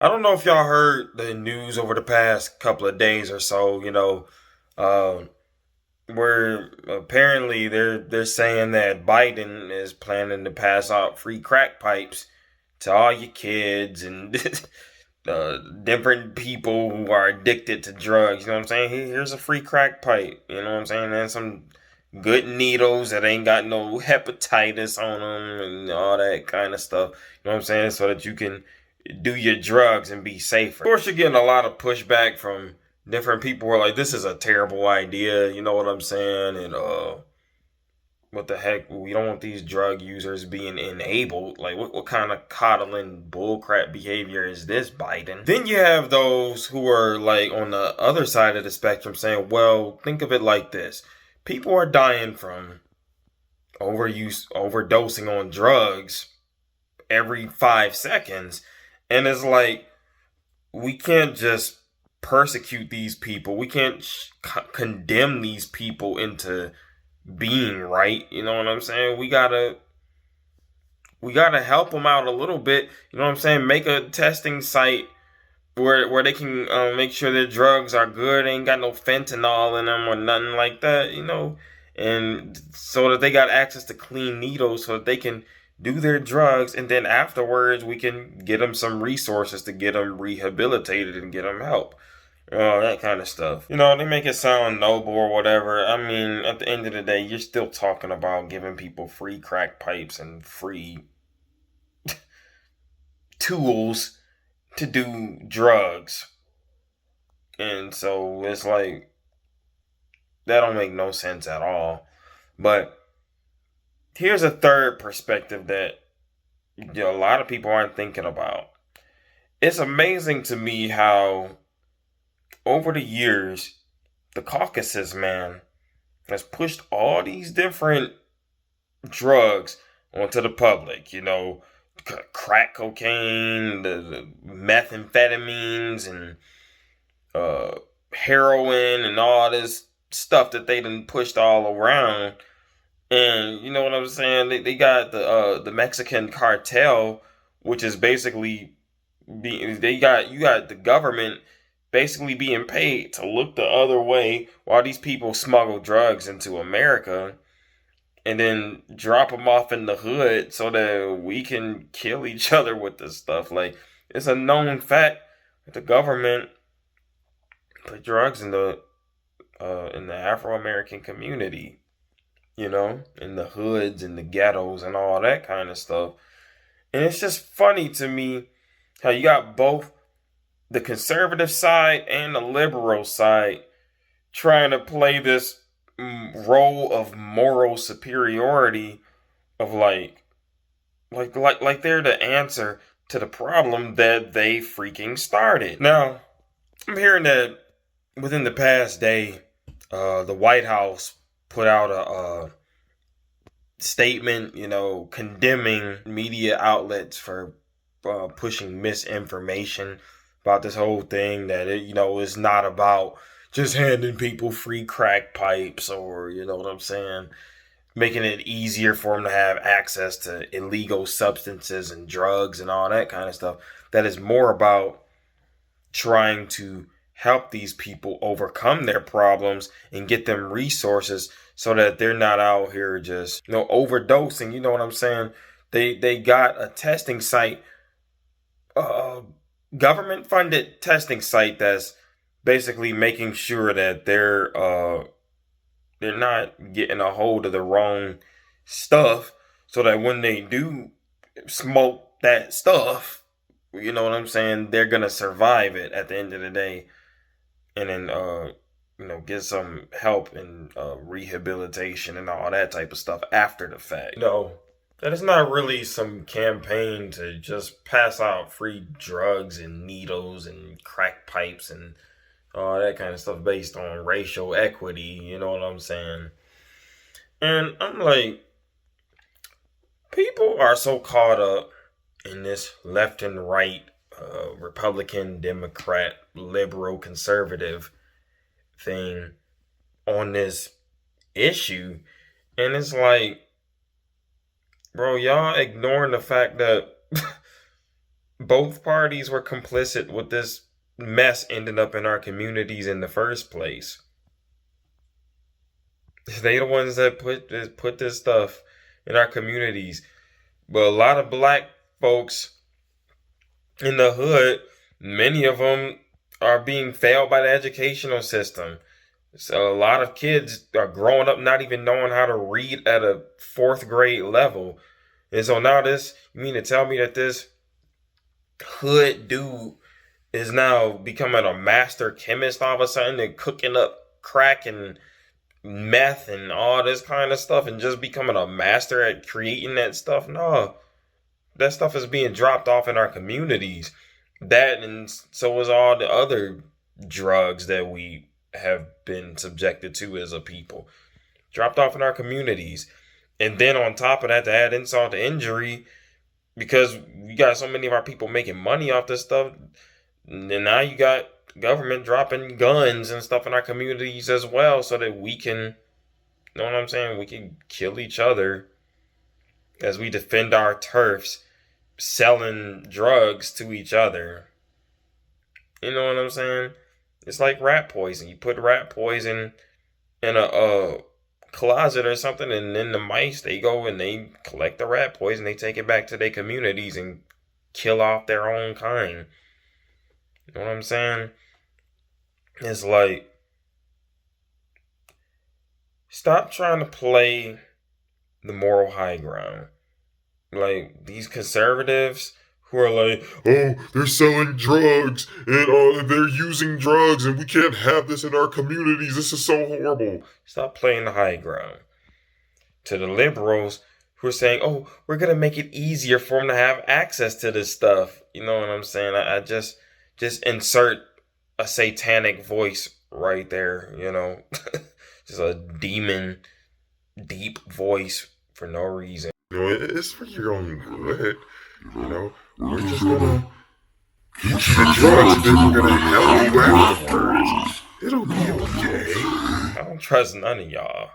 I don't know if y'all heard the news over the past couple of days or so, uh, where apparently they're saying that Biden is planning to pass out free crack pipes to all your kids and different people who are addicted to drugs. You know what I'm saying? Here's a free crack pipe. You know what I'm saying? And some good needles that ain't got no hepatitis on them and all that kind of stuff. You know what I'm saying? So that you can do your drugs and be safer. Of course, you're getting a lot of pushback from different people who are like, this is a terrible idea. You know what I'm saying? And what the heck? We don't want these drug users being enabled. Like, what kind of coddling bullcrap behavior is this, Biden? Then you have those who are like on the other side of the spectrum saying, well, think of it like this. People are dying from overdosing on drugs every 5 seconds. And it's like, we can't just persecute these people. We can't condemn these people into being right. You know what I'm saying? We gotta help them out a little bit. You know what I'm saying? Make a testing site where they can make sure their drugs are good, ain't got no fentanyl in them or nothing like that. And so that they got access to clean needles, so that they can do their drugs, and then afterwards we can get them some resources to get them rehabilitated and get them help. That kind of stuff. They make it sound noble or whatever. I mean, at the end of the day, you're still talking about giving people free crack pipes and free tools to do drugs. And so it's like, that don't make no sense at all. But here's a third perspective that a lot of people aren't thinking about. It's amazing to me how over the years, the Caucasus, man, has pushed all these different drugs onto the public. Crack cocaine, the methamphetamines, and heroin, and all this stuff that they done pushed all around. And you know what I'm saying? They got the Mexican cartel, which is basically you got the government basically being paid to look the other way while these people smuggle drugs into America and then drop them off in the hood so that we can kill each other with this stuff. Like, it's a known fact that the government put drugs in the Afro American community, in the hoods and the ghettos and all that kind of stuff. And it's just funny to me how you got both the conservative side and the liberal side trying to play this role of moral superiority of like they're the answer to the problem that they freaking started. Now, I'm hearing that within the past day, the White House put out a statement, condemning media outlets for pushing misinformation about this whole thing, that it, is not about just handing people free crack pipes, or, what I'm saying, making it easier for them to have access to illegal substances and drugs and all that kind of stuff. That is more about trying to help these people overcome their problems and get them resources so that they're not out here just, overdosing. You know what I'm saying? They got a testing site, government funded testing site, that's basically making sure that they're not getting a hold of the wrong stuff, so that when they do smoke that stuff, you know what I'm saying, they're gonna survive it at the end of the day, and then get some help and rehabilitation and all that type of stuff after the fact. That is not really some campaign to just pass out free drugs and needles and crack pipes and all that kind of stuff based on racial equity. You know what I'm saying? And I'm like, people are so caught up in this left and right, Republican, Democrat, liberal, conservative thing on this issue. And it's like, bro, y'all ignoring the fact that both parties were complicit with this mess ending up in our communities in the first place. They the ones that put this stuff in our communities. But a lot of black folks in the hood, many of them are being failed by the educational system. So a lot of kids are growing up not even knowing how to read at a fourth grade level. And so now this, you mean to tell me that this hood dude is now becoming a master chemist all of a sudden and cooking up crack and meth and all this kind of stuff and just becoming a master at creating that stuff? No, that stuff is being dropped off in our communities. That, and so is all the other drugs that we have been subjected to as a people, dropped off in our communities. And then on top of that, to add insult to injury, because we got so many of our people making money off this stuff, and now you got government dropping guns and stuff in our communities as well, so that we can, you know what I'm saying, we can kill each other as we defend our turfs, selling drugs to each other. You know what I'm saying? It's like rat poison. You put rat poison in a closet or something, and then the mice, they go and they collect the rat poison, they take it back to their communities and kill off their own kind. You know what I'm saying? It's like, stop trying to play the moral high ground. Like, these conservatives who are like, oh, they're selling drugs and they're using drugs and we can't have this in our communities. This is so horrible. Stop playing the high ground. To the liberals who are saying, oh, we're going to make it easier for them to have access to this stuff. You know what I'm saying? I just insert a satanic voice right there, you know. Just a demon, deep voice for no reason. You know, it's for your own good. You know, we're just gonna get you the drugs and then we're gonna help you afterwards. It'll be okay. I don't trust none of y'all.